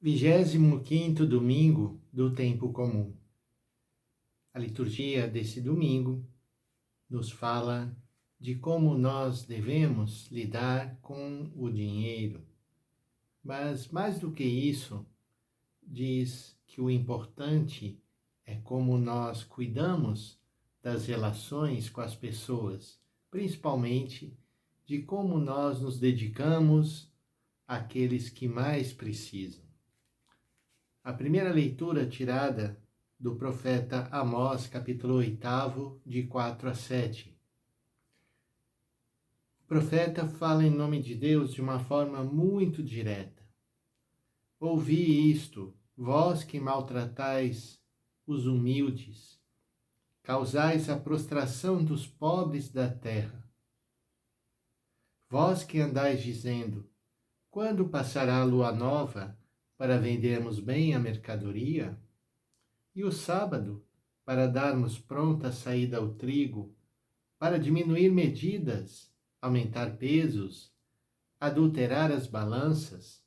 25º domingo do tempo comum. A liturgia desse domingo nos fala de como nós devemos lidar com o dinheiro. Mas mais do que isso, diz que o importante é como nós cuidamos das relações com as pessoas, principalmente de como nós nos dedicamos àqueles que mais precisam. A primeira leitura tirada do profeta Amós, capítulo 8, de 4 a 7. O profeta fala em nome de Deus de uma forma muito direta. Ouvi isto, vós que maltratais os humildes, causais a prostração dos pobres da terra. Vós que andais dizendo, quando passará a lua nova para vendermos bem a mercadoria? E o sábado, para darmos pronta saída ao trigo, para diminuir medidas, aumentar pesos, adulterar as balanças,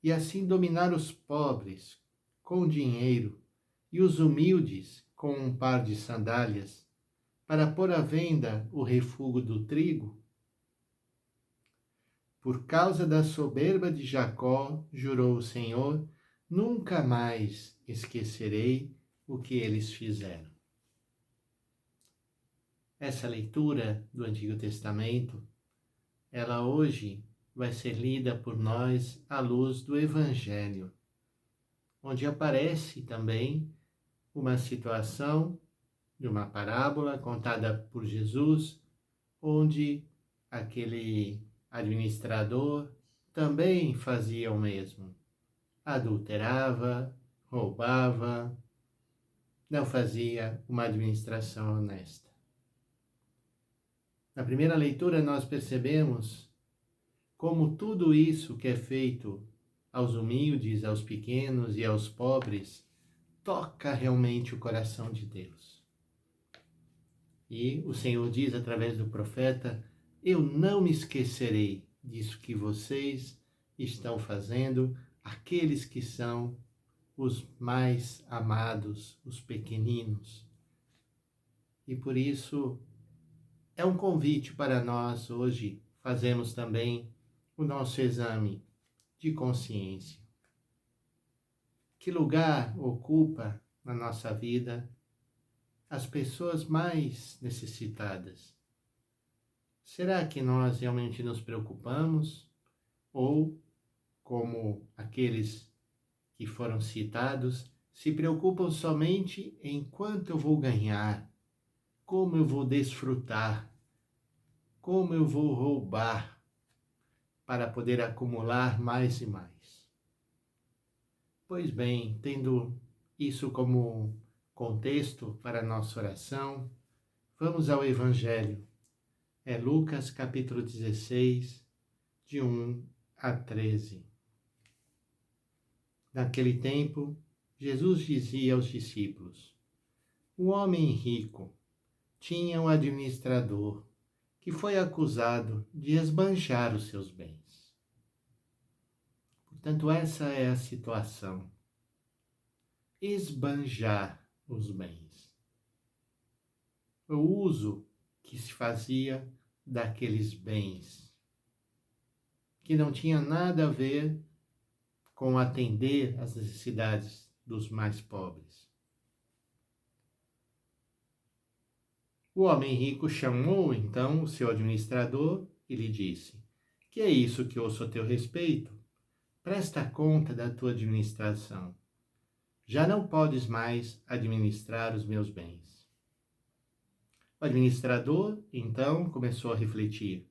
e assim dominar os pobres com dinheiro e os humildes com um par de sandálias, para pôr à venda o refúgio do trigo? Por causa da soberba de Jacó, jurou o Senhor, nunca mais esquecerei o que eles fizeram. Essa leitura do Antigo Testamento, ela hoje vai ser lida por nós à luz do Evangelho, onde aparece também uma situação de uma parábola contada por Jesus, onde aquele administrador também fazia o mesmo. Adulterava, roubava, não fazia uma administração honesta. Na primeira leitura nós percebemos como tudo isso que é feito aos humildes, aos pequenos e aos pobres toca realmente o coração de Deus. E o Senhor diz através do profeta, eu não me esquecerei disso que vocês estão fazendo, aqueles que são os mais amados, os pequeninos. E por isso é um convite para nós hoje fazermos também o nosso exame de consciência. Que lugar ocupa na nossa vida as pessoas mais necessitadas? Será que nós realmente nos preocupamos? Ou, como aqueles que foram citados, se preocupam somente em quanto eu vou ganhar, como eu vou desfrutar, como eu vou roubar para poder acumular mais e mais? Pois bem, tendo isso como contexto para a nossa oração, vamos ao Evangelho. É Lucas capítulo 16, de 1 a 13. Naquele tempo, Jesus dizia aos discípulos, um homem rico tinha um administrador que foi acusado de esbanjar os seus bens. Portanto, essa é a situação. Esbanjar os bens. O uso que se fazia daqueles bens, que não tinha nada a ver com atender às necessidades dos mais pobres. O homem rico chamou então o seu administrador e lhe disse, que é isso que ouço a teu respeito? Presta conta da tua administração. Já não podes mais administrar os meus bens. O administrador, então, começou a refletir.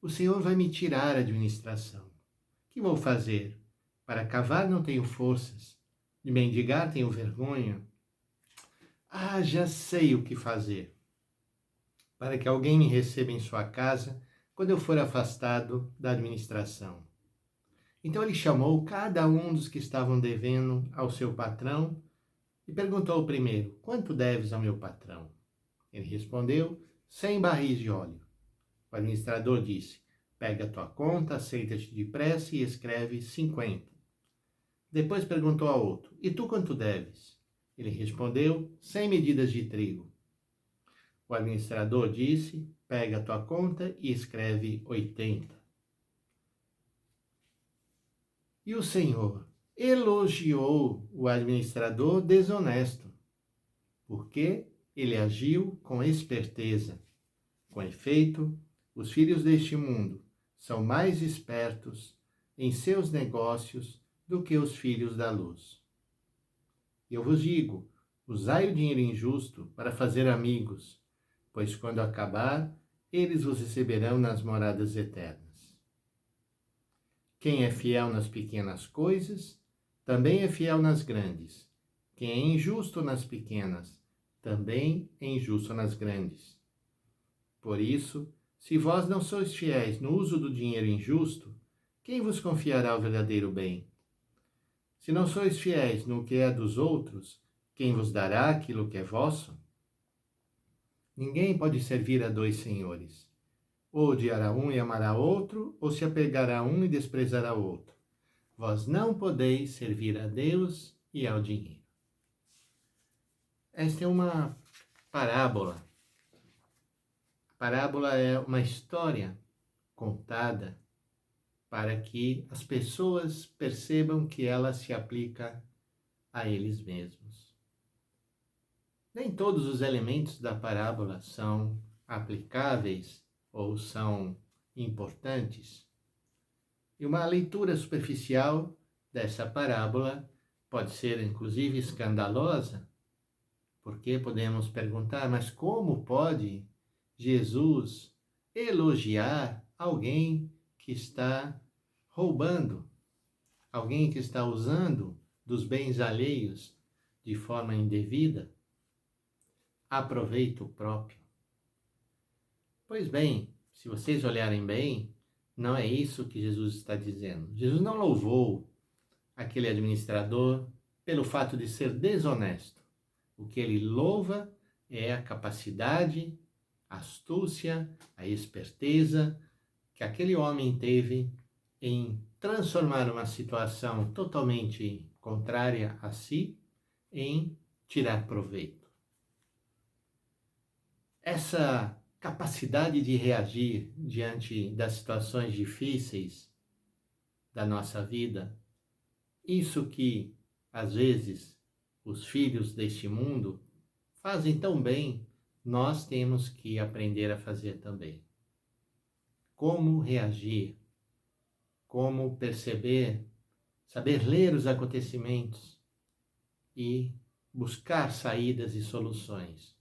O Senhor vai me tirar a administração. O que vou fazer? Para cavar não tenho forças. De mendigar tenho vergonha. Ah, já sei o que fazer. Para que alguém me receba em sua casa quando eu for afastado da administração. Então ele chamou cada um dos que estavam devendo ao seu patrão e perguntou ao primeiro, quanto deves ao meu patrão? Ele respondeu, 100 barris de óleo. O administrador disse, pega a tua conta, aceita-te depressa e escreve 50. Depois perguntou ao outro: E tu quanto deves? Ele respondeu: 100 medidas de trigo. O administrador disse: Pega a tua conta e escreve 80. E o Senhor elogiou o administrador desonesto, porque ele agiu com esperteza. Com efeito, os filhos deste mundo são mais espertos em seus negócios do que os filhos da luz. Eu vos digo, usai o dinheiro injusto para fazer amigos, pois quando acabar, eles vos receberão nas moradas eternas. Quem é fiel nas pequenas coisas, também é fiel nas grandes. Quem é injusto nas pequenas, também é injusto nas grandes. Por isso, se vós não sois fiéis no uso do dinheiro injusto, quem vos confiará o verdadeiro bem? Se não sois fiéis no que é dos outros, quem vos dará aquilo que é vosso? Ninguém pode servir a dois senhores. Ou odiará um e amará outro, ou se apegará a um e desprezará o outro. Vós não podeis servir a Deus e ao dinheiro. Esta é uma parábola. Parábola é uma história contada para que as pessoas percebam que ela se aplica a eles mesmos. Nem todos os elementos da parábola são aplicáveis ou são importantes. E uma leitura superficial dessa parábola pode ser, inclusive, escandalosa, porque podemos perguntar, mas como pode Jesus elogiar alguém que está roubando, alguém que está usando dos bens alheios de forma indevida, a proveito próprio? Pois bem, se vocês olharem bem, não é isso que Jesus está dizendo. Jesus não louvou aquele administrador pelo fato de ser desonesto. O que ele louva é a capacidade, a astúcia, a esperteza que aquele homem teve em transformar uma situação totalmente contrária a si em tirar proveito. Essa capacidade de reagir diante das situações difíceis da nossa vida, isso que às vezes os filhos deste mundo fazem tão bem, nós temos que aprender a fazer também. Como reagir, como perceber, saber ler os acontecimentos e buscar saídas e soluções.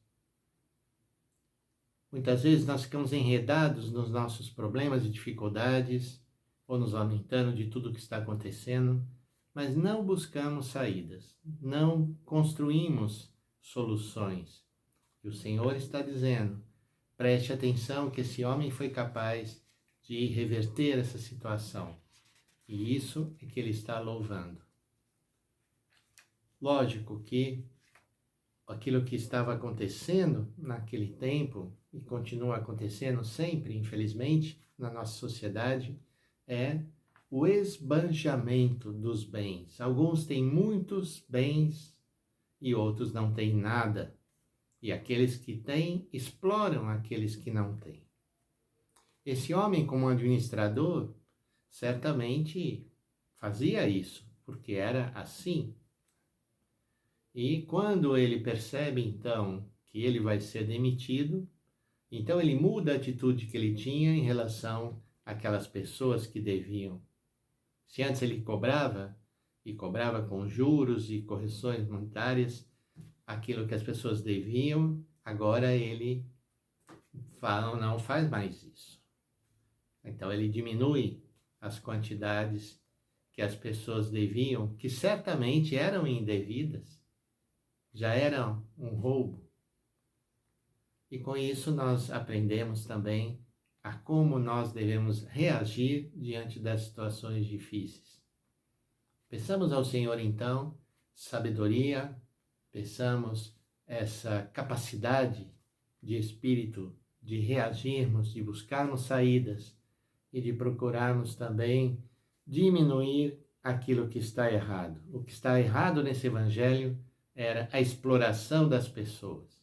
Muitas vezes nós ficamos enredados nos nossos problemas e dificuldades, ou nos lamentando de tudo o que está acontecendo, mas não buscamos saídas, não construímos soluções. E o Senhor está dizendo, preste atenção que esse homem foi capaz de reverter essa situação. E isso é que ele está louvando. Lógico que aquilo que estava acontecendo naquele tempo, e continua acontecendo sempre, infelizmente, na nossa sociedade, é o esbanjamento dos bens. Alguns têm muitos bens e outros não têm nada. E aqueles que têm exploram aqueles que não têm. Esse homem, como administrador, certamente fazia isso, porque era assim. E quando ele percebe, então, que ele vai ser demitido, então ele muda a atitude que ele tinha em relação àquelas pessoas que deviam. Se antes ele cobrava, e cobrava com juros e correções monetárias, aquilo que as pessoas deviam, agora ele não faz mais isso. Então ele diminui as quantidades que as pessoas deviam, que certamente eram indevidas, já eram um roubo. E com isso nós aprendemos também a como nós devemos reagir diante das situações difíceis. Peçamos ao Senhor então sabedoria, peçamos essa capacidade de espírito de reagirmos, de buscarmos saídas e de procurarmos também diminuir aquilo que está errado. O que está errado nesse evangelho era a exploração das pessoas.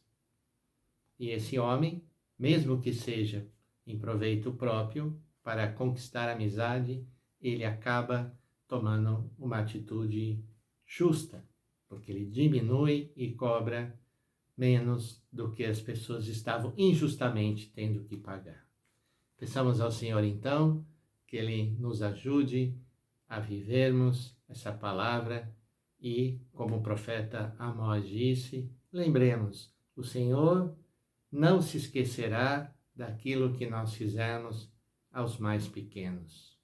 E esse homem, mesmo que seja em proveito próprio, para conquistar a amizade, ele acaba tomando uma atitude justa, porque ele diminui e cobra menos do que as pessoas estavam injustamente tendo que pagar. Peçamos ao Senhor, então, que Ele nos ajude a vivermos essa palavra e, como o profeta Amós disse, lembremos, o Senhor não se esquecerá daquilo que nós fizemos aos mais pequenos,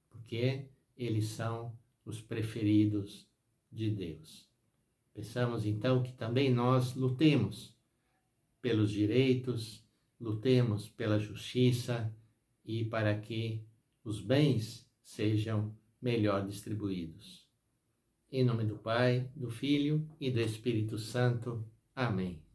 porque eles são os preferidos de Deus. Peçamos então que também nós lutemos pelos direitos, lutemos pela justiça e para que os bens sejam melhor distribuídos. Em nome do Pai, do Filho e do Espírito Santo. Amém.